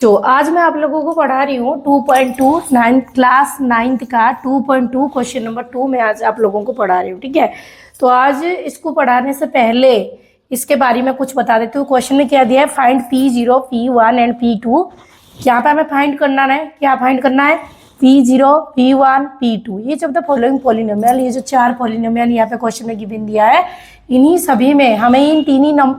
तो आज मैं आप लोगों को पढ़ा रही हूँ 2.2 क्लास 9th का 2.2 क्वेश्चन नंबर 2 में आज आप लोगों को पढ़ा रही हूँ। ठीक है, तो आज इसको पढ़ाने से पहले इसके बारे में कुछ बता देती हूँ। क्वेश्चन में क्या दिया है, find P0, P1 and P2। यहाँ पे हमें फाइंड करना है, क्या फाइंड करना है, P0, P1, P2। ये जब द फॉलोइंग पॉलिनोमियल, ये जो चार पॉलिनोमियल यहाँ पे क्वेश्चन में गिवन दिया है, इन्हीं सभी में हमें इन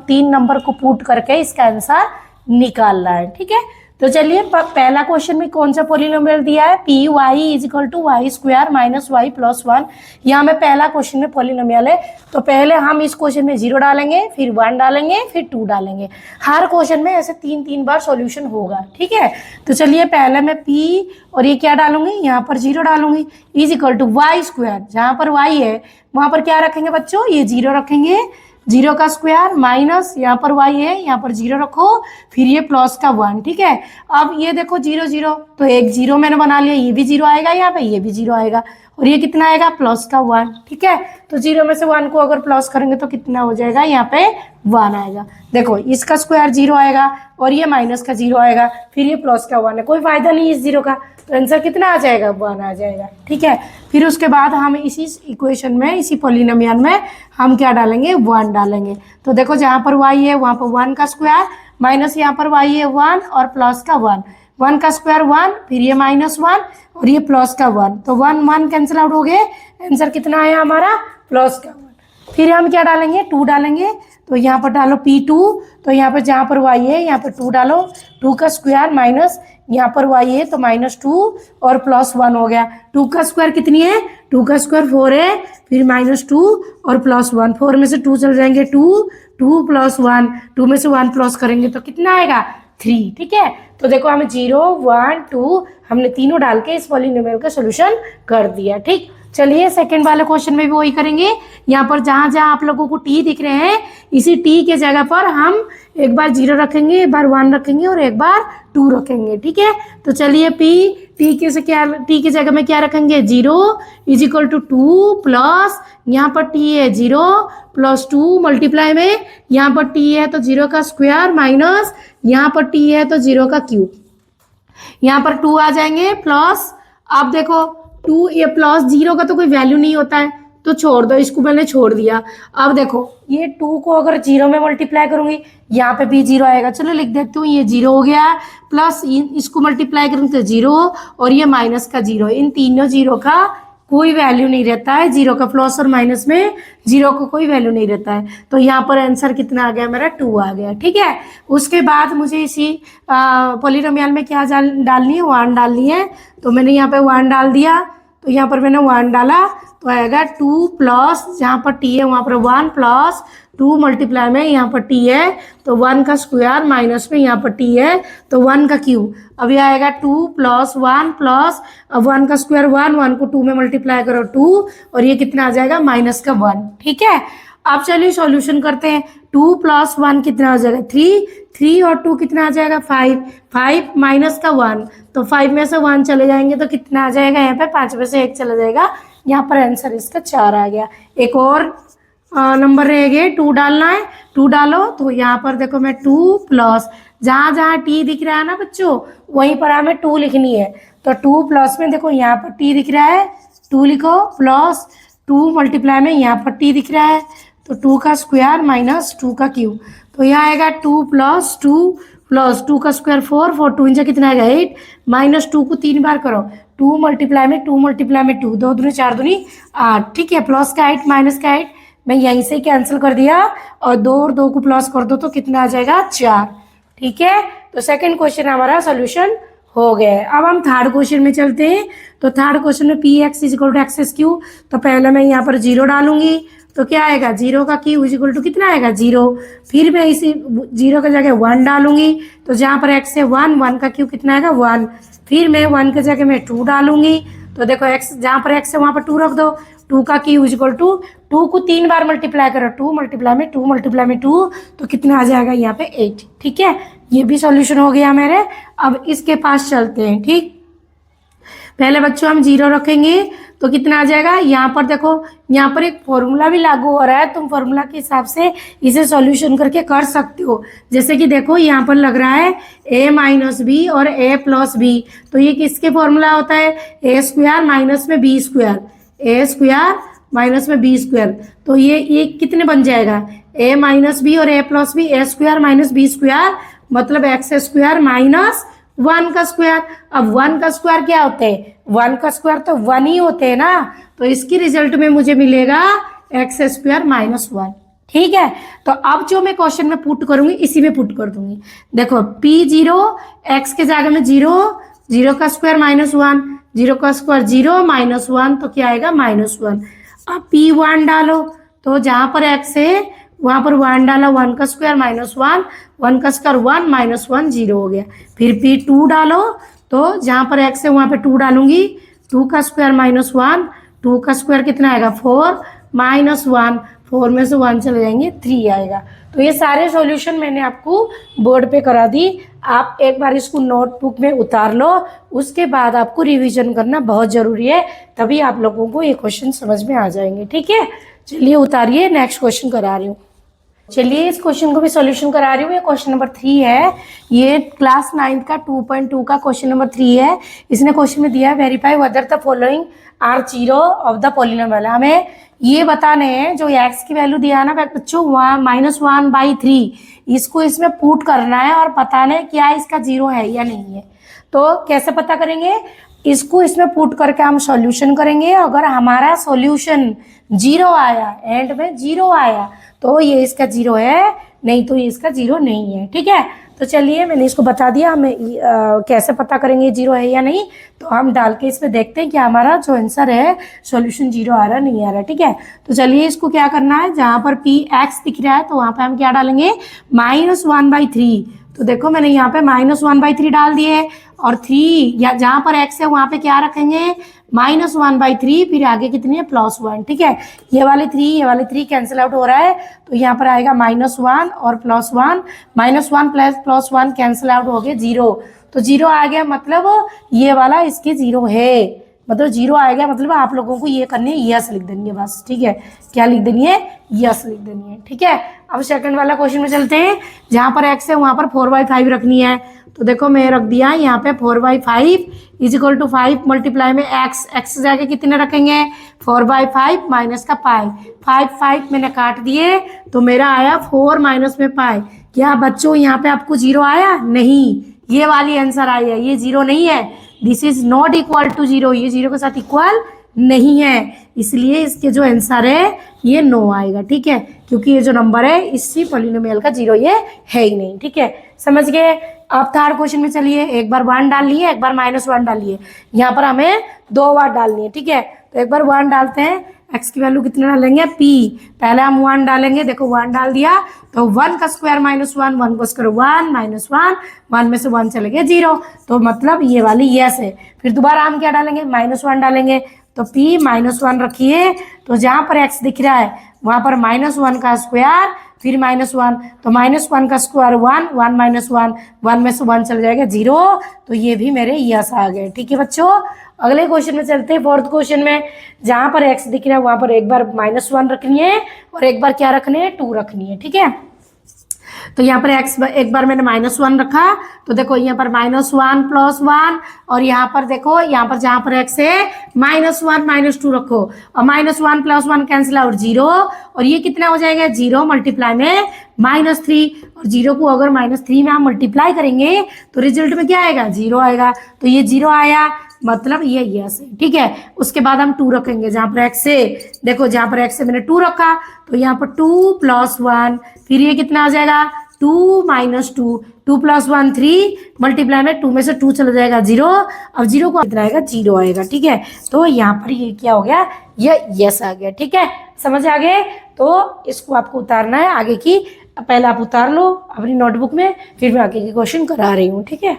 तीन नंबर को पुट करके इसका आंसर निकालना है। ठीक है, तो चलिए पहला क्वेश्चन में कौन सा पॉलिनोमियल दिया है, p y is equal to y square minus y plus 1। यहाँ में पहला क्वेश्चन में पॉलिनोमियल है, तो पहले हम इस क्वेश्चन में 0 डालेंगे, फिर 1 डालेंगे, फिर 2 डालेंगे। हर क्वेश्चन में ऐसे तीन बार सॉल्यूशन होगा। ठीक है, तो चलिए पहले मैं p और ये क्या डालूंगी, यहाँ पर 0 डालूंगी, is equal to y square, जहाँ पर y है वहां पर क्या रखेंगे बच्चों, ये 0 रखेंगे, 0 का स्क्वायर माइनस यहाँ पर y है, यहाँ पर 0 रखो, फिर ये प्लस का 1। ठीक है, अब ये देखो 0 0, तो एक 0 मैंने बना लिया, ये भी 0 आएगा, यहाँ पे ये भी 0 आएगा, और ये कितना आएगा, प्लस का 1। ठीक है, तो 0 में से 1 को अगर प्लस करेंगे तो कितना हो जाएगा, यहाँ पे 1 आएगा। देखो इसका स्क्वायर 0 आएगा और ये माइनस का 0 आएगा, फिर ये प्लस का 1 है, कोई फायदा नहीं इस 0 का, तो आंसर कितना आ जाएगा, 1 आ जाएगा। ठीक है, फिर उसके बाद हम इसी इक्वेशन में, इसी पॉलिनोमियल में हम क्या डालेंगे, 1 डालेंगे। तो देखो जहाँ पर y है वहाँ पर 1 का स्क्वायर माइनस यहाँ पर y है 1 और प्लस का 1, 1 का स्क्वायर 1, फिर ये माइनस 1 और ये प्लस का 1, तो 1 1 कैंसिल आउट हो गए, आंसर कितना आया हमारा, प्लस का 1। फिर हम क्या डालेंगे, 2 डालेंगे, तो यहाँ पर डालो P2, तो यहाँ पर जहाँ पर y है यहाँ पर 2 डालो, 2 का स्क्वायर माइनस यहाँ पर y है तो माइनस 2 और प्लस 1 हो गया। 2 का स्क्वायर कितनी है, 2 का स्क्वायर 4 है, फिर माइनस 2 और प्लस 1, 4 में से 2 चल जाएंगे 2, 2 प्लस 1, 2 में से 1 प्लस करेंगे तो कितना आएगा, 3। ठीक है, तो देखो हमें 0 1 2 हमने तीनों डाल के इस पॉलिनोमियल का सोल्यूशन कर दिया। ठीक, चलिए सेकंड वाले क्वेश्चन में भी वही करेंगे। यहाँ पर जहाँ जहाँ आप लोगों को t दिख रहे हैं, इसी t के जगह पर हम एक बार 0 रखेंगे, एक बार 1 रखेंगे और एक बार 2 रखेंगे। ठीक है, तो चलिए t के जगह में क्या रखेंगे, 0 इज इक्वल टू 2 प्लस यहाँ पर t है 0 प्लस 2 मल्टीप्लाई में यहाँ पर t है तो 0 का स्क्वायर माइनस यहाँ पर t है तो 0 का क्यूब, यहाँ पर 2 आ जाएंगे प्लस, अब देखो 2 ये प्लस 0 का तो कोई वैल्यू नहीं होता है तो छोड़ दो, इसको मैंने छोड़ दिया। अब देखो ये 2 को अगर 0 में मल्टीप्लाई करूंगी यहाँ पे भी 0 आएगा, चलो लिख देती हूँ, ये 0 हो गया, प्लस इसको मल्टीप्लाई करूंगी तो 0 और ये माइनस का 0, इन तीनों 0 का कोई वैल्यू नहीं रहता है, 0 का प्लस और माइनस में 0 को कोई वैल्यू नहीं रहता है, तो यहाँ पर आंसर कितना आ गया मेरा, 2 आ गया। ठीक है, उसके बाद मुझे इसी पॉलिनोमियल में क्या डालनी है, 1 डालनी है, तो मैंने यहाँ पे 1 डाल दिया, तो यहाँ पर मैंने 1 डाला तो आएगा 2 प्लस जहाँ पर t है वहाँ पर 1 प्लस 2 मल्टीप्लाई में यहाँ पर t है तो 1 का स्क्वायर माइनस में यहाँ पर t है तो 1 का क्यूब, अब ये आएगा 2 प्लस 1 प्लस, अब 1 का स्क्वायर 1, 1 को 2 में मल्टीप्लाई करो 2 और ये कितना आ जाएगा, माइनस का 1। ठीक है, अब चलिए सॉल्यूशन करते हैं, 2 प्लस 1 कितना हो जाएगा, 3, 3 और 2 कितना आ जाएगा, 5, 5 माइनस का 1, तो 5 में से 1 चले जाएंगे तो कितना आ जाएगा, यहाँ पे 5 में से 1 चला जाएगा, यहाँ पर आंसर इसका 4 आ गया। एक और नंबर रह गए, 2 डालना है, 2 डालो, तो यहाँ पर देखो मैं 2 प्लस जहाँ जहाँ t दिख रहा है ना बच्चों वहीं पर हमें 2 लिखनी है, तो 2 प्लस में देखो यहाँ पर t दिख रहा है 2 लिखो, प्लस 2 मल्टीप्लाई में यहाँ पर t दिख रहा है तो 2 का स्क्वायर माइनस 2 का क्यूब, तो यहाँ आएगा 2 प्लस 2 प्लस 2 का स्क्वायर 4, 4 2 इंचा कितना आएगा 8, माइनस 2 को 3 बार करो, 2 मल्टीप्लाई में 2 मल्टीप्लाई में 2, 2 दूनी 4 दूनी 8। ठीक है, प्लस का 8 माइनस का 8 मैं यहीं से कैंसिल कर दिया और 2 और 2 को प्लस कर दो तो कितना आ जाएगा, 4। ठीक है, तो सेकंड क्वेश्चन हमारा सोल्यूशन हो गया है। अब हम थर्ड क्वेश्चन में चलते हैं, तो थर्ड क्वेश्चन में p x is equal to x q, तो पहले मैं यहाँ पर 0 डालूंगी तो क्या आएगा, 0 का क्यू इज इक्वल टू कितना आएगा, 0, फिर मैं इसी 0 की जगह 1 डालूंगी, तो जहाँ पर x है 1, 1 का क्यू कितना आएगा 1, फिर मैं 1 की जगह मैं 2 डालूंगी, तो देखो x जहाँ पर x है वहाँ पर 2 रख दो, 2 का क्यू इज इक्वल टू 2 को 3 बार मल्टीप्लाई करो, 2 मल्टीप्लाई में 2 मल्टीप्लाई में 2, तो कितना आ जाएगा यहाँ पे 8। ठीक है, ये भी सॉल्यूशन हो गया मेरे। अब इसके पास चलते हैं। ठीक, पहले बच्चों हम 0 रखेंगे तो कितना आ जाएगा, यहाँ पर देखो यहाँ पर एक फॉर्मूला भी लागू हो रहा है, तुम फॉर्मूला के हिसाब से इसे सॉल्यूशन करके कर सकते हो। जैसे कि देखो यहाँ पर लग रहा है a माइनस बी और a प्लस बी, तो ये किसके फॉर्मूला होता है, ए स्क्वायर माइनस में b square, a square minus में बी स्क्वायर, तो ये कितने बन जाएगा, a माइनस बी और a plus b, a square minus b square मतलब एक्स स्क्वायर माइनस 1 का स्क्वायर। अब 1 का स्क्वायर क्या होते हैं, 1 का स्क्वायर तो 1 ही होते हैं ना, तो इसकी रिजल्ट में मुझे मिलेगा एक्स स्क्वायर माइनस 1। ठीक है, तो अब जो मैं क्वेश्चन में पुट करूंगी इसी में पुट कर दूंगी। देखो P0 एक्स के जगह में 0, 0 का स्क्वायर माइनस 1, 0 का स्क्वायर 0 माइनस 1 तो क्या आएगा माइनस 1। अब P1 डालो तो जहां पर एक्स है वहां पर 1 डाला, 1 का स्क्वायर माइनस 1, 1 का स्क्वायर 1 माइनस 1 0 हो गया। फिर P2 डालो तो जहां पर x है वहां पे 2 डालूंगी, 2 का स्क्वायर माइनस 1, 2 का स्क्वायर कितना आएगा 4 माइनस 1, 4 में से 1 चले जाएंगे 3 आएगा। तो ये सारे सॉल्यूशन मैंने आपको बोर्ड पे करा दी, आप एक बार इसको नोटबुक में उतार लो, उसके बाद आपको रिवीजन करना बहुत ज़रूरी है, तभी आप लोगों को ये क्वेश्चन समझ में आ जाएंगे। ठीक है, चलिए उतारिए, नेक्स्ट क्वेश्चन करा रही हूँ। चलिए इस क्वेश्चन को भी सॉल्यूशन करा रही हूँ। ये क्वेश्चन नंबर 3 है, ये क्लास 9 का 2.2 का क्वेश्चन नंबर 3 है। इसने क्वेश्चन में दिया है verify whether the following are zero of the polynomial. हमें ये बताने हैं जो एक्स की वैल्यू दिया है ना बच्चों -1/3, इसको इसमें पुट करना है और बताना है क्या इसका जीरो है या नहीं है। तो कैसे पता करेंगे, इसको इसमें पुट करके हम सॉल्यूशन करेंगे। अगर हमारा सॉल्यूशन 0 आया, एंड में 0 आया तो ये इसका 0 है, नहीं तो ये इसका 0 नहीं है। ठीक है, तो चलिए मैंने इसको बता दिया, हमें कैसे पता करेंगे 0 है या नहीं। तो हम डाल के इसमें देखते हैं कि हमारा जो आंसर है सॉल्यूशन 0 आ रहा नहीं आ रहा। ठीक है, तो चलिए इसको क्या करना है, जहाँ पर पी एक्स दिख रहा है तो वहाँ पे हम क्या डालेंगे -1/3। तो देखो मैंने यहाँ पे -1/3 डाल दिए, और 3 या जहाँ पर x है वहाँ पे क्या रखेंगे -1/3, फिर आगे कितनी है +1। ठीक है, ये वाली 3 कैंसिल आउट हो रहा है, तो यहाँ पर आएगा -1 और +1, -1 प्लस +1 कैंसिल आउट हो गए 0, तो 0 आ गया, मतलब ये वाला इसके 0 है, मतलब 0 आ गया। मतलब आप लोगों को ये करनी है, यस लिख देनी है बस। ठीक है, क्या लिख देनी है, यस लिख देनी है। ठीक है, अब सेकंड वाला क्वेश्चन में चलते हैं, जहाँ पर x है वहाँ पर 4/5 रखनी है। तो देखो मैं रख दिया यहाँ पे 4/5 = 5 मल्टीप्लाई में x जाके कितने रखेंगे 4/5 माइनस का पाई, 5 मैंने काट दिए तो मेरा आया 4 माइनस में पाई। क्या बच्चों यहाँ पे आपको 0 आया, नहीं, ये वाली आंसर आई है, ये 0 नहीं है, this is not equal to 0, ये 0 के साथ इक्वल नहीं है, इसलिए इसके जो आंसर है ये 9 आएगा। ठीक है, क्योंकि ये जो नंबर है इसी पॉलिनोमियल का 0 ये है ही नहीं। ठीक है, समझ गए। अब थर्ड क्वेश्चन में चलिए, एक बार 1 डाल लिए, एक बार -1 डालिए, यहाँ पर हमें 2 बार डालनी है। ठीक है, तो एक बार 1 डालते हैं, x की वैल्यू कितने डालेंगे p, पहले हम 1 डालेंगे, देखो 1 डाल दिया तो 1 का स्क्वायर -1, 1 का स्क्वायर 1 -1, 1 में से 1 चले गए 0, तो मतलब ये वाली यस है। फिर दोबारा हम क्या डालेंगे -1 डालेंगे, तो p -1 रखिए, तो जहाँ पर x दिख रहा है वहाँ पर -1 का स्क्वायर फिर -1, तो -1 का स्क्वायर 1, 1 -1, 1 में से 1 चल जाएगा 0, तो ये भी मेरे यस आ गए। ठीक है बच्चों, अगले क्वेश्चन में चलते हैं, फोर्थ क्वेश्चन में, जहाँ पर x दिख रहा है वहाँ पर एक बार -1 रखनी है और एक बार क्या रखनी है 2 रखनी है। ठीक है, तो यहाँ पर x एक बार मैंने -1 रखा, तो देखो यहाँ पर -1 + 1, और यहाँ पर देखो यहाँ पर जहाँ पर x है -1 -2 रखो, और -1 + 1 कैंसिल आउट 0, और ये कितना हो जाएगा 0 मल्टीप्लाई में -3, और 0 को अगर -3 में हम मल्टीप्लाई करेंगे तो रिजल्ट में क्या आएगा 0 आएगा, तो ये 0 आया, मतलब ये यस है। ठीक है, उसके बाद हम 2 रखेंगे जहाँ पर x है, देखो जहाँ पर x है मैंने 2 रखा, तो यहाँ पर 2 + 1, फिर ये कितना आ जाएगा 2 - 2, 2 + 1 3 मल्टीप्लाई में 2 में से 2 चला जाएगा 0, अब 0 को कितना आएगा 0 आएगा। ठीक है, तो यहाँ पर ये क्या हो गया, ये यस आ गया। ठीक है, समझ आ गए। तो इसको आपको उतारना है आगे की, पहले आप उतार लो अपनी नोटबुक में, फिर मैं आगे की क्वेश्चन करा रही हूँ। ठीक है,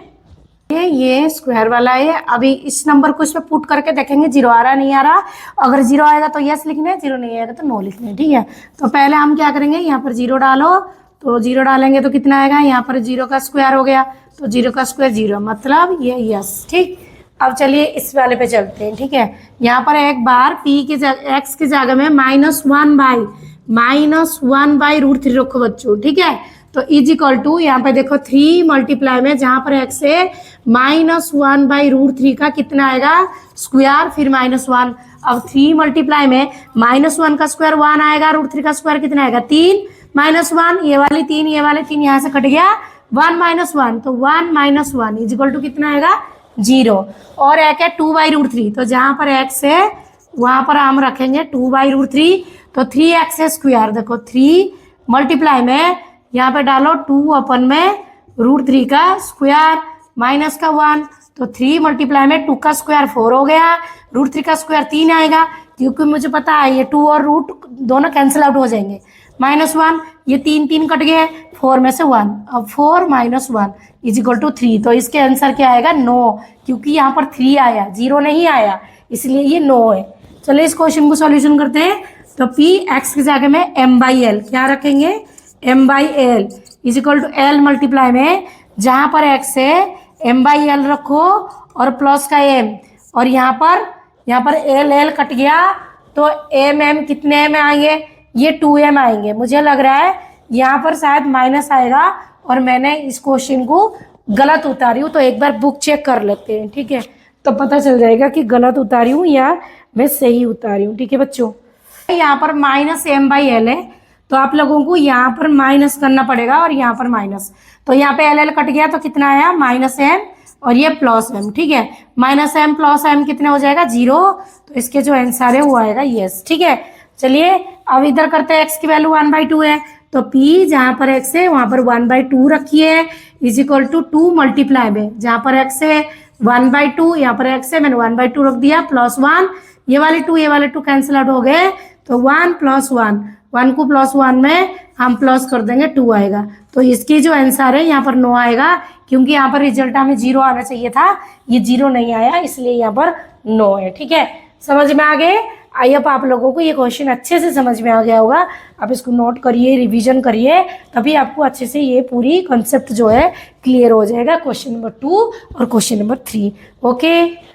ये स्क्वायर वाला है, अभी इस नंबर को इसमें पुट करके देखेंगे 0 आ रहा नहीं आ रहा, अगर 0 आएगा तो यस लिखना है, 0 नहीं आएगा तो नो लिखना है। ठीक है, तो पहले हम क्या करेंगे, यहाँ पर 0 डालो, तो 0 डालेंगे तो कितना आएगा, यहाँ पर 0 का स्क्वायर हो गया, तो 0 का स्क्वायर 0, मतलब ये यस। ठीक, अब चलिए इस वाले पे चलते हैं, ठीक है। यहाँ पर एक बार p के जगह x की जगह में -1/√3 रखो बच्चों, ठीक है। तो इज इक्वल टू यहाँ पे देखो 3 मल्टीप्लाई में जहाँ पर x है -1/√3 का कितना आएगा स्क्वायर, फिर -1। अब 3 मल्टीप्लाई में -1 का स्क्वायर 1 आएगा, √3 का स्क्वायर कितना आएगा 3 -1, ये वाली 3 ये वाले 3 यहाँ से कट गया 1 -1, तो 1 - 1 इज इक्वल टू कितना आएगा 0। और एक है 2/√3, तो जहाँ पर x है वहाँ पर हम रखेंगे 2/√3, तो 3x स्क्वायर। देखो 3 मल्टीप्लाई में यहाँ पे डालो 2 में √3 का स्क्वायर माइनस का 1, तो 3 मल्टीप्लाई में 2 का स्क्वायर 4 हो गया, √3 का स्क्वायर 3 आएगा, क्योंकि मुझे पता है ये 2 और रूट दोनों कैंसिल आउट हो जाएंगे। -1, ये 3 कट गए, 4 में से 1, अब 4 - 1 इज इक्वल टू 3। तो इसके आंसर क्या आएगा 9, क्योंकि यहाँ पर 3 आया 0 नहीं आया, इसलिए ये 9 है। चलिए इस क्वेश्चन को सॉल्यूशन करते हैं। तो p x की जगह में m/l क्या रखेंगे m/l is equal to l multiply में जहाँ पर x है m/l रखो और प्लस का m, और यहाँ पर l कट गया तो m कितने m आएंगे, ये 2m आएंगे। मुझे लग रहा है यहाँ पर शायद माइनस आएगा और मैंने इस क्वेश्चन को गलत उतारी हूँ, तो एक बार बुक चेक कर लेते हैं, ठीक है। तो पता चल जाएगा कि गलत उतारी हूँ या मैं सही उतारी हूँ, ठीक है बच्चों। यहाँ पर -m/l है, तो आप लोगों को यहाँ पर माइनस करना पड़ेगा और यहाँ पर माइनस, तो यहाँ पे l कट गया तो कितना आया -m और ये +m, ठीक है। -m + m कितना हो जाएगा 0, तो इसके जो आंसर है वो आएगा यस, ठीक है। चलिए अब इधर करते हैं x की वैल्यू 1/2 है, तो p जहाँ पर x है वहाँ पर 1/2 रखिए इज इक्वल टू 2 मल्टीप्लाई में जहाँ पर x है 1/2, यहाँ पर x है मैंने 1/2 रख दिया, +1, ये वाले 2 कैंसिल आउट हो गए, तो 1 + 1, 1 को +1 में हम प्लस कर देंगे 2 आएगा, तो इसकी जो आंसर है यहाँ पर 9 आएगा, क्योंकि यहाँ पर रिजल्ट हमें 0 आना चाहिए था, ये 0 नहीं आया, इसलिए यहाँ पर 9 है, ठीक है। समझ में आ गए? आई होप आप लोगों को ये क्वेश्चन अच्छे से समझ में आ गया होगा। आप इसको नोट करिए, रिवीजन करिए, तभी आपको अच्छे से ये पूरी कॉन्सेप्ट जो है क्लियर हो जाएगा, क्वेश्चन नंबर 2 और क्वेश्चन नंबर 3। ओके।